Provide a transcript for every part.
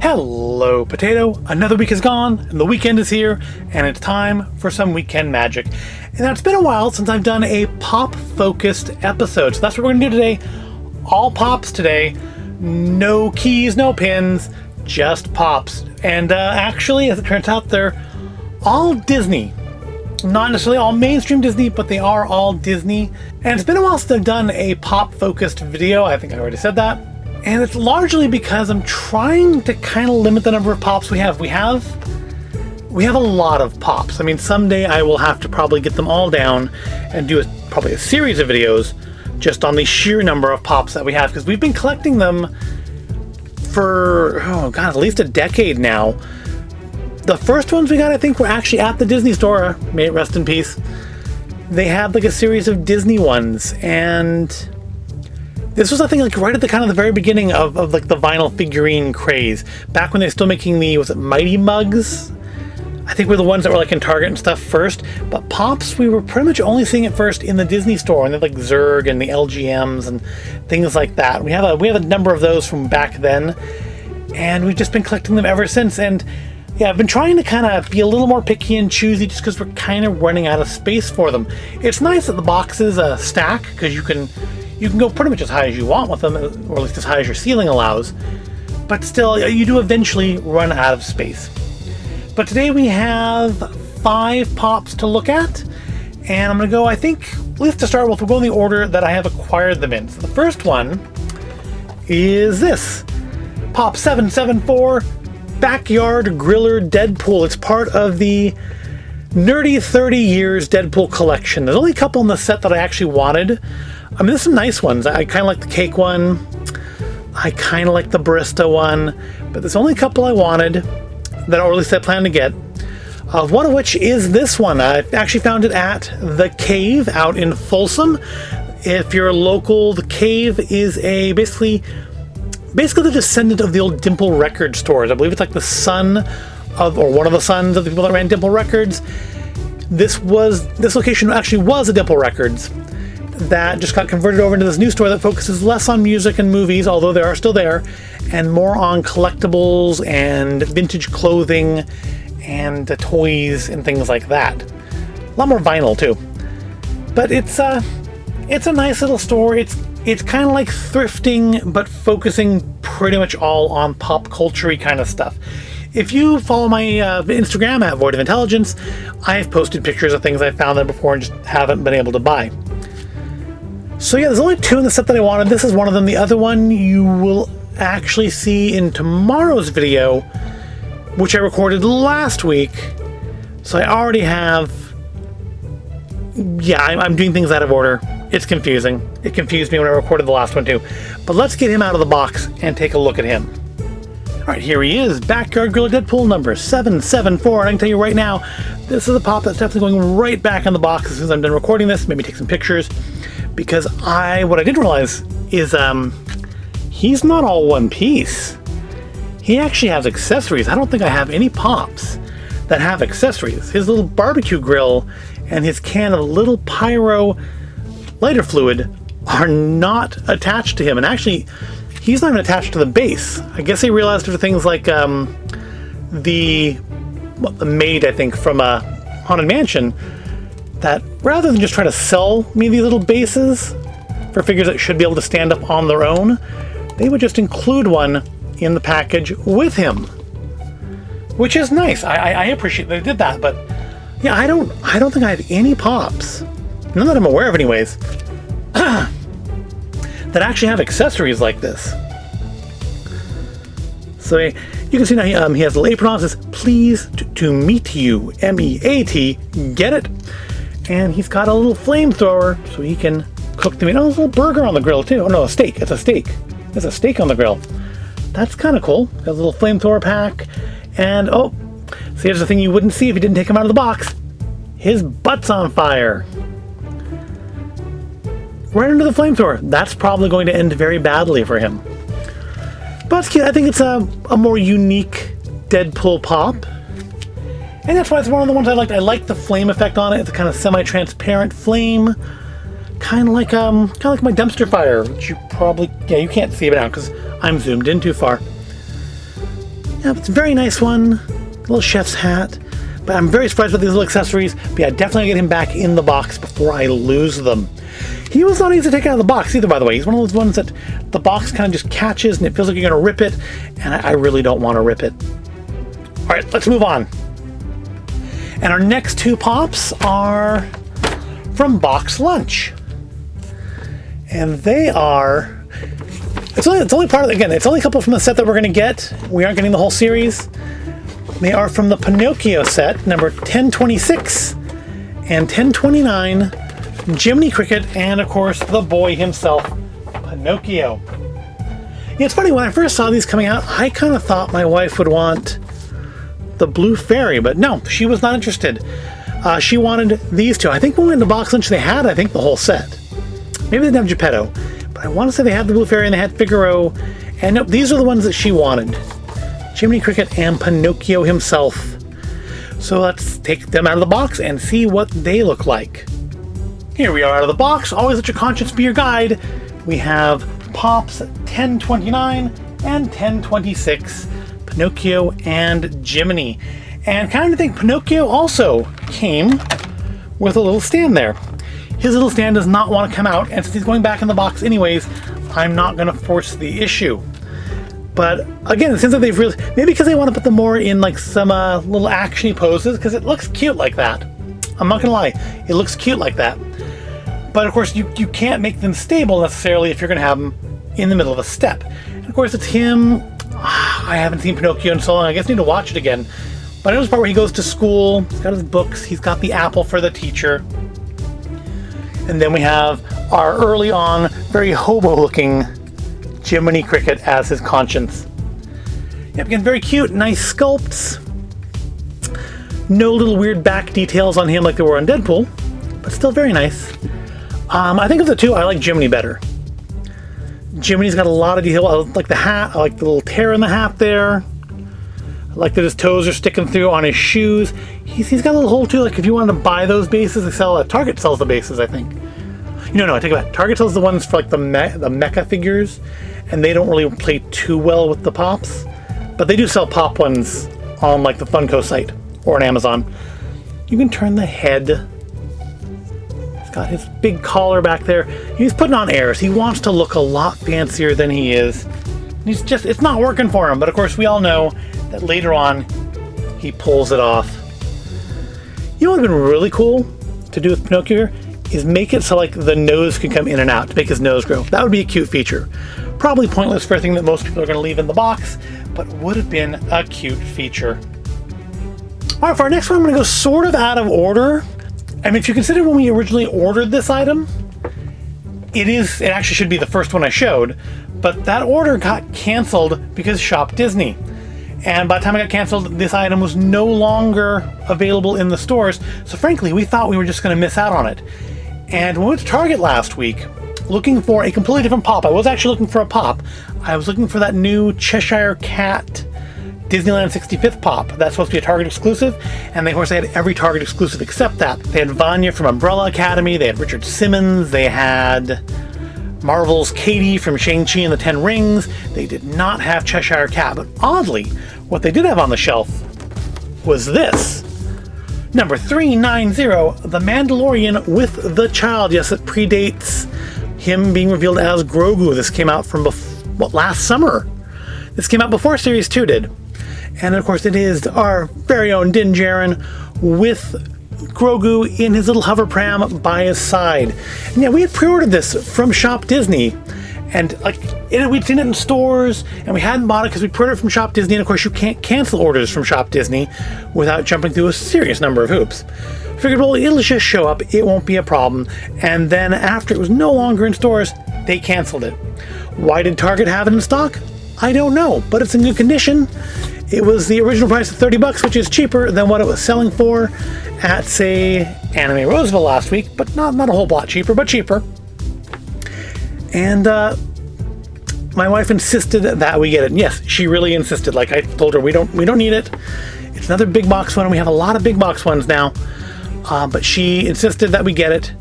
Hello, Potato! Another week is gone, and the weekend is here, and it's time for some weekend magic. And now it's been a while since I've done a pop-focused episode, so that's what we're going to do today. All pops today. No keys, no pins, just pops. And actually, as it turns out, they're all Disney. Not necessarily all mainstream Disney, but they are all Disney. And it's been a while since I've done a pop-focused video. I think I already said that. And it's largely because I'm trying to kind of limit the number of pops we have. We have a lot of pops. I mean, someday I will have to probably get them all down and do probably a series of videos just on the sheer number of pops that we have, because we've been collecting them for, oh god, at least a decade now. The first ones we got, I think, were actually at the Disney store. May it rest in peace. They had like a series of Disney ones, and this was, I think, like right at the kind of the very beginning of like the vinyl figurine craze. Back when they were still making the, was it Mighty Mugs? I think were the ones that were like in Target and stuff first. But Pops, we were pretty much only seeing it first in the Disney store, and they had like Zurg and the LGMs and things like that. We have a number of those from back then, and we've just been collecting them ever since. And yeah, I've been trying to kind of be a little more picky and choosy just because we're kind of running out of space for them. It's nice that the boxes stack, because you can go pretty much as high as you want with them, or at least as high as your ceiling allows, but still, you do eventually run out of space. But today we have 5 pops to look at, and I'm going to go, I think, at least to start with, we'll go in the order that I have acquired them in. So the first one is this, Pop 774 Backyard Griller Deadpool. It's part of the Nerdy 30 Years Deadpool collection. There's only a couple in the set that I actually wanted. I mean, there's some nice ones. I kind of like the cake one. I kind of like the barista one. But there's only a couple I wanted, that or at least I plan to get. One of which is this one. I actually found it at The Cave out in Folsom. If you're local, The Cave is a basically the descendant of the old Dimple Record stores. I believe it's like the son of, or one of the sons of the people that ran Dimple Records. This location actually was a Dimple Records that just got converted over into this new store that focuses less on music and movies, although they are still there, and more on collectibles and vintage clothing and toys and things like that. A lot more vinyl too. But it's a nice little store. It's kind of like thrifting, but focusing pretty much all on pop culture-y kind of stuff. If you follow my Instagram at Void of Intelligence, I've posted pictures of things I've found there before and just haven't been able to buy. So yeah, there's only 2 in the set that I wanted. This is one of them. The other one you will actually see in tomorrow's video, which I recorded last week. So I already have... Yeah, I'm doing things out of order. It's confusing. It confused me when I recorded the last one too. But let's get him out of the box and take a look at him. Alright, here he is. Backyard Griller Deadpool number 774. And I can tell you right now, this is a pop that's definitely going right back in the box as soon as I'm done recording this. Maybe take some pictures. Because what I didn't realize is he's not all one piece. He actually has accessories. I don't think I have any pops that have accessories. His little barbecue grill and his can of little pyro lighter fluid are not attached to him. And actually, he's not even attached to the base. I guess they realized for things like the maid, I think, from Haunted Mansion, that rather than just try to sell me these little bases for figures that should be able to stand up on their own, they would just include one in the package with him, which is nice. I appreciate they did that, but yeah, I don't think I have any pops, none that I'm aware of anyways, that actually have accessories like this. So you can see now he has a little apron on. It says, "Pleased to meet you," M-E-A-T, get it? And he's got a little flamethrower so he can cook the meat. Oh, there's a little burger on the grill too. Oh no, a steak. It's a steak. There's a steak on the grill. That's kind of cool. Got a little flamethrower pack. And oh, so here's the thing you wouldn't see if you didn't take him out of the box. His butt's on fire. Right under the flamethrower. That's probably going to end very badly for him. But it's cute. I think it's a more unique Deadpool pop. And that's why it's one of the ones I liked. I like the flame effect on it. It's a kind of semi-transparent flame. Kind of like my dumpster fire, which you probably, you can't see it now because I'm zoomed in too far. Yeah, it's a very nice one. Little chef's hat. But I'm very surprised with these little accessories. But yeah, definitely get him back in the box before I lose them. He was not easy to take out of the box either, by the way. He's one of those ones that the box kind of just catches and it feels like you're going to rip it. And I really don't want to rip it. All right, let's move on. And our next two pops are from Box Lunch. And they are... It's only part of... Again, it's only a couple from the set that we're going to get. We aren't getting the whole series. They are from the Pinocchio set, number 1026 and 1029. Jiminy Cricket, and of course, the boy himself, Pinocchio. Yeah, it's funny, when I first saw these coming out, I kind of thought my wife would want the Blue Fairy, but no, she was not interested. She wanted these two. I think when we went to Box Lunch, they had, I think, the whole set. Maybe they didn't have Geppetto, but I want to say they had the Blue Fairy and they had Figaro. And nope, these are the ones that she wanted. Jiminy Cricket and Pinocchio himself. So let's take them out of the box and see what they look like. Here we are out of the box. Always let your conscience be your guide. We have Pops 1029 and 1026, Pinocchio and Jiminy. And kind of think Pinocchio also came with a little stand there. His little stand does not want to come out, and since he's going back in the box anyways, I'm not going to force the issue. But again, it seems like they've really, maybe because they want to put them more in like some little actiony poses, because it looks cute like that. I'm not gonna lie, it looks cute like that. But of course, you can't make them stable necessarily if you're gonna have them in the middle of a step. And of course, it's him. I haven't seen Pinocchio in so long. I guess I need to watch it again. But I know this part where he goes to school. He's got his books. He's got the apple for the teacher. And then we have our early on, very hobo-looking Jiminy Cricket as his conscience. Yep, again, very cute, nice sculpts. No little weird back details on him like there were on Deadpool, but still very nice. I think of the two, I like Jiminy better. Jiminy's got a lot of detail. I like the hat. I like the little tear in the hat there. I like that his toes are sticking through on his shoes. He's got a little hole too. Like if you wanted to buy those bases, they sell. Target sells the bases, I think. No, I take it back. Target sells the ones for like the mecha figures, and they don't really play too well with the pops. But they do sell pop ones on like the Funko site or on Amazon. You can turn the head. He's got his big collar back there. He's putting on airs. He wants to look a lot fancier than he is. It's not working for him. But of course, we all know that later on, he pulls it off. You know what would have been really cool to do with Pinocchio here? Is make it so like the nose can come in and out to make his nose grow. That would be a cute feature. Probably pointless for a thing that most people are going to leave in the box, but would have been a cute feature. All right, for our next one, I'm going to go sort of out of order. I mean, if you consider when we originally ordered this item, it actually should be the first one I showed, but that order got canceled because Shop Disney. And by the time it got canceled, this item was no longer available in the stores. So frankly, we thought we were just going to miss out on it. And when we went to Target last week, looking for a completely different pop. I was actually looking for a pop. I was looking for that new Cheshire Cat Disneyland 65th pop. That's supposed to be a Target exclusive. And of course, they had every Target exclusive except that. They had Vanya from Umbrella Academy. They had Richard Simmons. They had Marvel's Katie from Shang-Chi and the Ten Rings. They did not have Cheshire Cat. But oddly, what they did have on the shelf was this. Number 390, The Mandalorian with the Child. Yes, it predates him being revealed as Grogu. This came out from last summer. This came out before Series 2 did. And of course it is our very own Din Djarin with Grogu in his little hover pram by his side. And yeah, we had pre-ordered this from Shop Disney. And we'd seen it in stores, and we hadn't bought it because we pre-ordered it from Shop Disney. And of course, you can't cancel orders from Shop Disney without jumping through a serious number of hoops. Figured, well, it'll just show up. It won't be a problem. And then after it was no longer in stores, they canceled it. Why did Target have it in stock? I don't know, but it's in good condition. It was the original price of $30, which is cheaper than what it was selling for at, say, Anime Roseville last week, but not a whole lot cheaper, but cheaper. And my wife insisted that we get it. And yes, she really insisted. Like I told her, we don't need it. It's another big box one. We have a lot of big box ones now. But she insisted that we get it,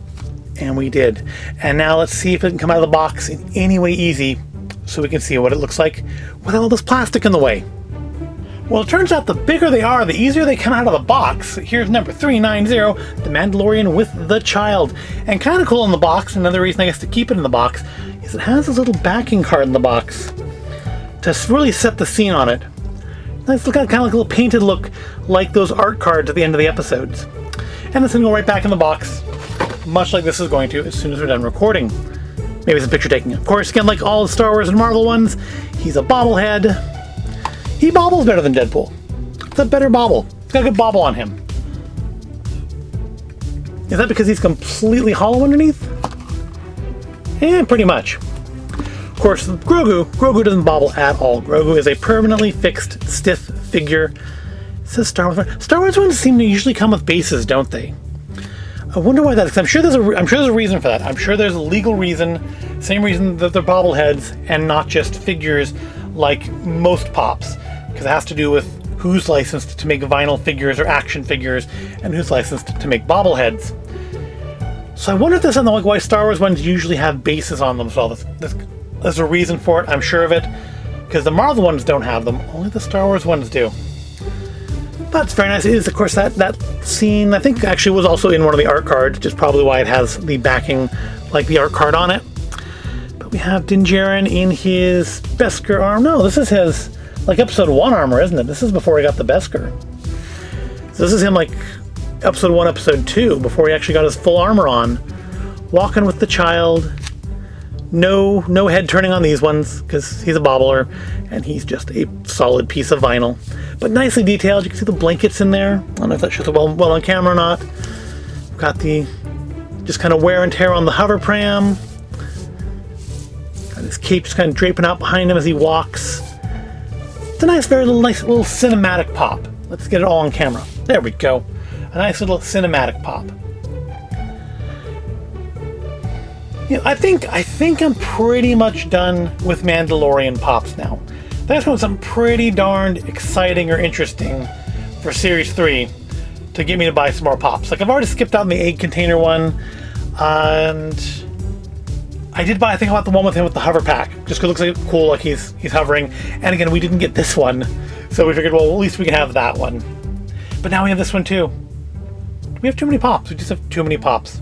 and we did. And now let's see if it can come out of the box in any way easy so we can see what it looks like without all this plastic in the way. Well, it turns out the bigger they are, the easier they come out of the box. Here's number 390, The Mandalorian with the Child. And kind of cool in the box, another reason I guess to keep it in the box, is it has this little backing card in the box to really set the scene on it. Nice, look at kind of like a little painted look, like those art cards at the end of the episodes. And this is going to go right back in the box, much like this is going to as soon as we're done recording. Maybe some picture taking. Of course, again, like all the Star Wars and Marvel ones, he's a bobblehead. He bobbles better than Deadpool. It's a better bobble. He's got a good bobble on him. Is that because he's completely hollow underneath? Yeah, pretty much. Of course, Grogu doesn't bobble at all. Grogu is a permanently fixed, stiff figure. It says Star Wars. Star Wars ones seem to usually come with bases, don't they? I wonder why that is. I'm sure there's a reason for that. I'm sure there's a legal reason, same reason that they're bobbleheads and not just figures like most pops, because it has to do with who's licensed to make vinyl figures or action figures and who's licensed to make bobbleheads. So I wonder if there's something like why Star Wars ones usually have bases on them. So there's a reason for it, I'm sure of it, because the Marvel ones don't have them, only the Star Wars ones do. But it's very nice. It is, of course, that scene, I think, actually was also in one of the art cards, which is probably why it has the backing, like the art card on it. But we have Din Djarin in his Beskar armor. No, this is his, like, episode 1 armor, isn't it? This is before he got the Beskar. So this is him, like, episode 1, episode 2, before he actually got his full armor on. Walking with the child. No head turning on these ones, because he's a bobbler, and he's just a solid piece of vinyl. But nicely detailed. You can see the blankets in there. I don't know if that shows well on camera or not. We've got the just kind of wear and tear on the hover pram. Got his cape just kind of draping out behind him as he walks. It's a nice little cinematic pop. Let's get it all on camera. There we go. A nice little cinematic pop. You know, I think I'm pretty much done with Mandalorian pops now. That's when something pretty darned exciting or interesting for Series 3 to get me to buy some more pops. Like, I've already skipped out on the egg container one, and I did buy, I think, about the one with him with the hover pack, just because it looks like cool, like he's hovering. And again, we didn't get this one, so we figured, well, at least we can have that one. But now we have this one too. We have too many pops. We just have too many pops.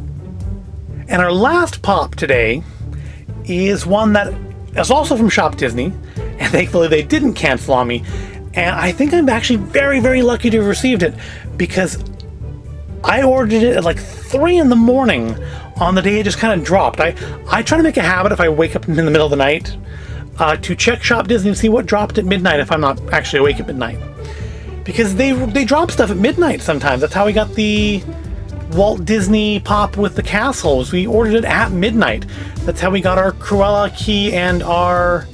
And our last pop today is one that is also from Shop Disney, and thankfully they didn't cancel on me. And I think I'm actually very, very lucky to have received it, because I ordered it at like 3 in the morning on the day it just kind of dropped. I try to make a habit, if I wake up in the middle of the night, to check Shop Disney and see what dropped at midnight if I'm not actually awake at midnight. Because they drop stuff at midnight sometimes. That's how we got the Walt Disney pop with the castles. We ordered it at midnight. That's how we got our Cruella key and our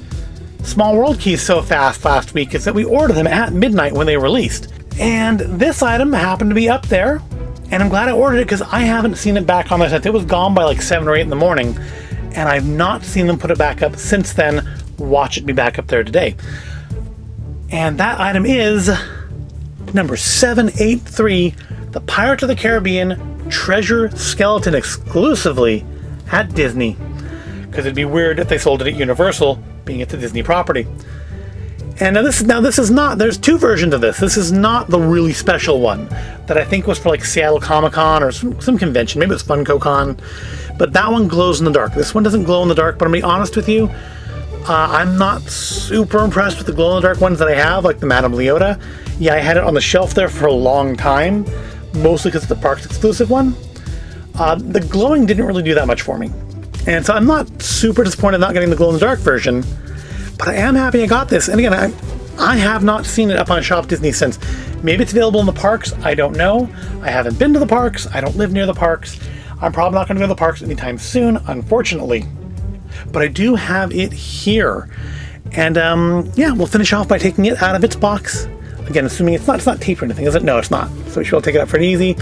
Small World keys so fast last week, is that we ordered them at midnight when they released. And this item happened to be up there, and I'm glad I ordered it because I haven't seen it back on my site. It was gone by like 7 or 8 in the morning, and I've not seen them put it back up since then. Watch it be back up there today. And that item is number 783, the Pirates of the Caribbean Treasure Skeleton, exclusively at Disney. Because it'd be weird if they sold it at Universal, being it's a Disney property. And now this is not, there's 2 versions of this. This is not the really special one that I think was for like Seattle Comic-Con or some convention. Maybe it was Funko Con. But that one glows in the dark. This one doesn't glow in the dark, but I'm going to be honest with you. I'm not super impressed with the glow-in-the-dark ones that I have, like the Madame Leota. Yeah, I had it on the shelf there for a long time, mostly because it's the Parks exclusive one. The glowing didn't really do that much for me. And so I'm not super disappointed not getting the glow-in-the-dark version, but I am happy I got this. And again, I have not seen it up on Shop Disney since. Maybe it's available in the parks, I don't know. I haven't been to the parks, I don't live near the parks. I'm probably not going to go to the parks anytime soon, unfortunately. But I do have it here. And yeah, we'll finish off by taking it out of its box. Again, assuming it's not taped or anything, is it? No, it's not. So we should be able to take it out pretty easy.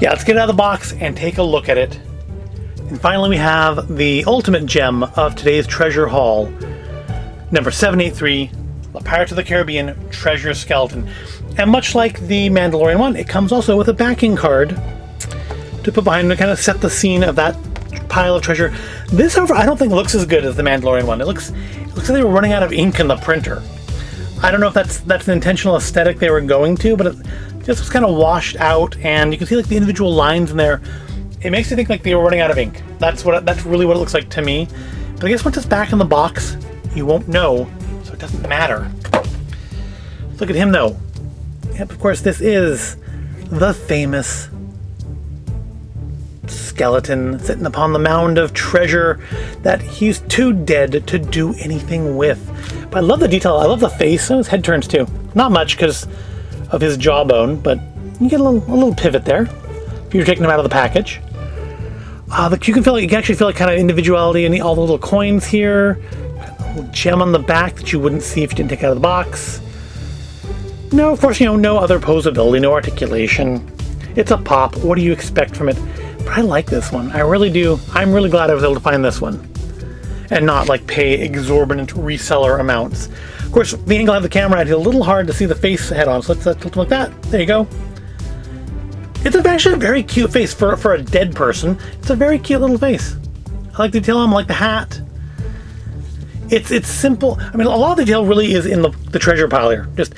Yeah, let's get it out of the box and take a look at it. And finally, we have the ultimate gem of today's treasure haul. Number 783, the Pirates of the Caribbean Treasure Skeleton. And much like the Mandalorian one, it comes also with a backing card to put behind to kind of set the scene of that pile of treasure. This, however, I don't think looks as good as the Mandalorian one. It looks like they were running out of ink in the printer. I don't know if that's an intentional aesthetic they were going to, but it just was kind of washed out, and you can see like the individual lines in there. It makes you think like they were running out of ink. That's really what it looks like to me. But I guess once it's back in the box, you won't know, so it doesn't matter. Let's look at him though. Yep, of course, this is the famous skeleton sitting upon the mound of treasure that he's too dead to do anything with. But I love the detail. I love the face. Oh, his head turns too. Not much because of his jawbone, but you get a little pivot there if you're taking him out of the package. You can actually feel like kind of individuality in all the little coins here. A little gem on the back that you wouldn't see if you didn't take it out of the box. No, of course, no other posability, no articulation. It's a pop. What do you expect from it? But I like this one. I really do. I'm really glad I was able to find this one and not like pay exorbitant reseller amounts. Of course, the angle of the camera, I did a little hard to see the face head on, so let's tilt him like that. There you go. It's actually a very cute face for a dead person. It's a very cute little face. I like the detail on him, I like the hat. It's simple. I mean, a lot of the detail really is in the treasure pile here. Just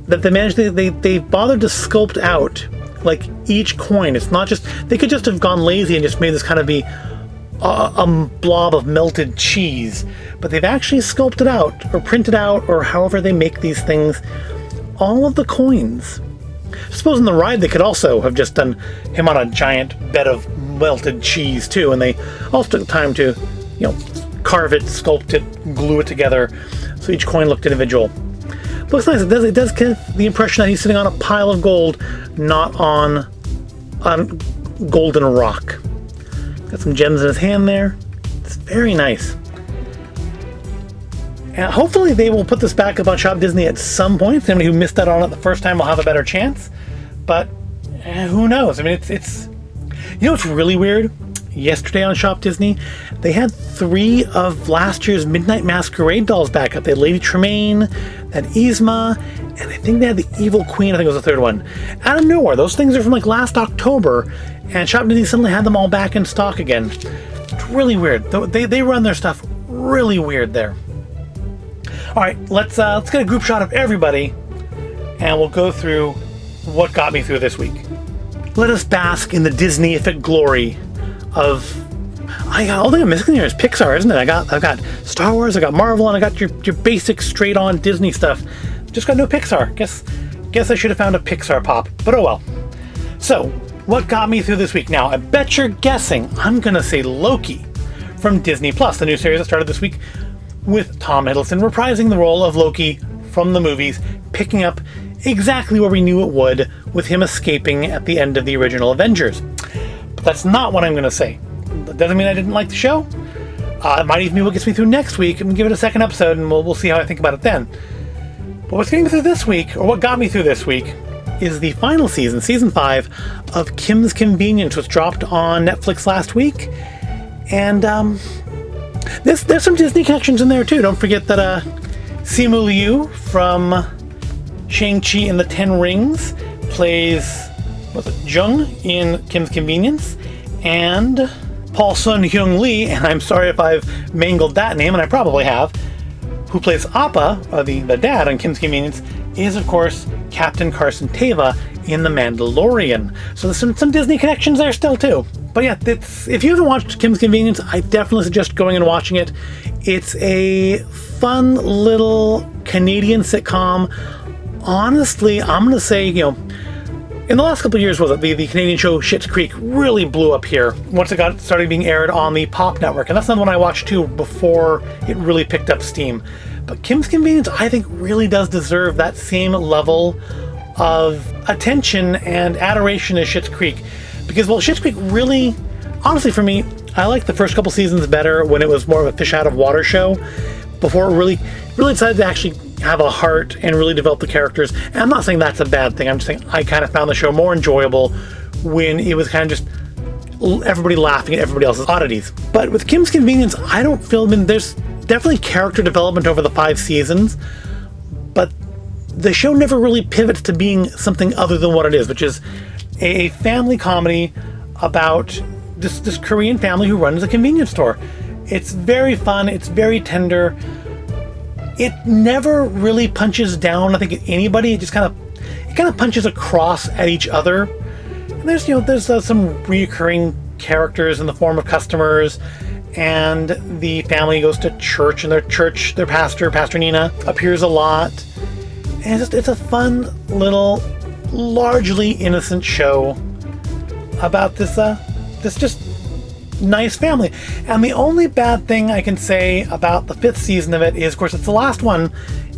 that they bothered to sculpt out like each coin. It's not just, they could just have gone lazy and just made this kind of be a blob of melted cheese, but they've actually sculpted out or printed out, or however they make these things, all of the coins. I suppose in the ride they could also have just done him on a giant bed of melted cheese too, and they also took the time to, carve it, sculpt it, glue it together, so each coin looked individual. Looks nice. It does give the impression that he's sitting on a pile of gold, not on golden rock. Got some gems in his hand there. It's very nice. And hopefully they will put this back up on Shop Disney at some point. Somebody who missed out on it the first time will have a better chance. But who knows? I mean, it's what's really weird? Yesterday on Shop Disney, they had 3 of last year's Midnight Masquerade dolls back up. They had Lady Tremaine, they had Yzma, and I think they had the Evil Queen. I think it was the 3rd one. Out of nowhere, those things are from like last October, and Shop Disney suddenly had them all back in stock again. It's really weird. They run their stuff really weird there. All right, let's get a group shot of everybody, and we'll go through what got me through this week. Let us bask in the Disney-ific glory of, all thing I'm missing here is Pixar, isn't it? I've got Star Wars, I got Marvel, and I got your basic straight-on Disney stuff. Just got no Pixar. Guess I should have found a Pixar pop, but oh well. So, what got me through this week? Now, I bet you're guessing I'm gonna say Loki from Disney Plus, the new series that started this week with Tom Hiddleston reprising the role of Loki from the movies, picking up exactly where we knew it would, with him escaping at the end of the original Avengers. But that's not what I'm going to say. That doesn't mean I didn't like the show. It might even be what gets me through next week, and give it a second episode, and we'll see how I think about it then. But what's getting me through this week, or what got me through this week, is the final season, Season 5, of Kim's Convenience, which dropped on Netflix last week. And there's some Disney connections in there too. Don't forget that Simu Liu from Shang-Chi and the Ten Rings plays, Jung in Kim's Convenience, and Paul Sun-Hyung Lee, and I'm sorry if I've mangled that name, and I probably have, who plays Appa, the dad on Kim's Convenience, is of course Captain Carson Teva in The Mandalorian. So there's some Disney connections there still too. But yeah, if you haven't watched Kim's Convenience, I definitely suggest going and watching it. It's a fun little Canadian sitcom. Honestly, I'm going to say, in the last couple of years, the Canadian show Schitt's Creek really blew up here once it started being aired on the Pop Network. And that's another one I watched too before it really picked up steam. But Kim's Convenience, I think, really does deserve that same level of attention and adoration as Schitt's Creek. Because, Schitt's Creek really, honestly for me, I like the first couple seasons better when it was more of a fish out of water show, before it really decided to actually have a heart and really develop the characters. And I'm not saying that's a bad thing. I'm just saying I kind of found the show more enjoyable when it was kind of just everybody laughing at everybody else's oddities. But with Kim's Convenience, I don't feel, there's definitely character development over the 5 seasons, but the show never really pivots to being something other than what it is, which is a family comedy about this Korean family who runs a convenience store. It's very fun, it's very tender. it never really punches down, I think, at anybody. It kind of punches across at each other. And there's some reoccurring characters in the form of customers, and the family goes to church, and their Pastor Nina, appears a lot. And it's a fun little, largely innocent show about this just nice family. And the only bad thing I can say about the 5th season of it is, of course, it's the last one,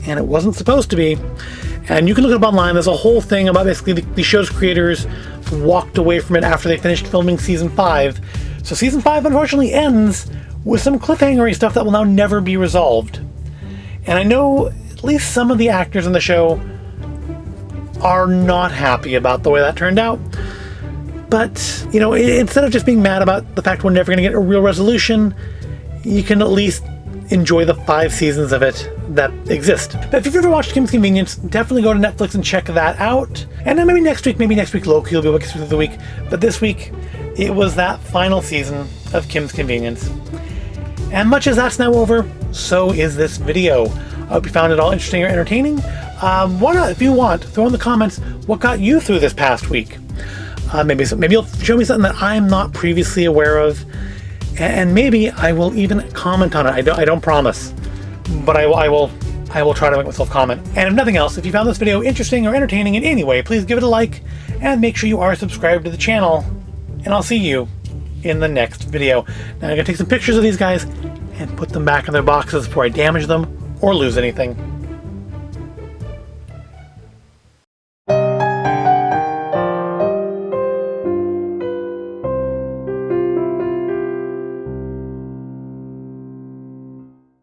and it wasn't supposed to be. And you can look it up online. There's a whole thing about basically the show's creators walked away from it after they finished filming season 5. So season 5 unfortunately ends with some cliffhangery stuff that will now never be resolved. And I know at least some of the actors in the show are not happy about the way that turned out. But, instead of just being mad about the fact we're never going to get a real resolution, you can at least enjoy the 5 seasons of it that exist. But if you've ever watched Kim's Convenience, definitely go to Netflix and check that out. And then maybe next week Loki will be what gets through the week. But this week, it was that final season of Kim's Convenience. And much as that's now over, so is this video. I hope you found it all interesting or entertaining. Why not, if you want, throw in the comments what got you through this past week. Maybe you'll show me something that I'm not previously aware of, and maybe I will even comment on it. I don't promise, but I will try to make myself comment. And if nothing else, if you found this video interesting or entertaining in any way, please give it a like, and make sure you are subscribed to the channel, and I'll see you in the next video. Now I'm going to take some pictures of these guys and put them back in their boxes before I damage them or lose anything.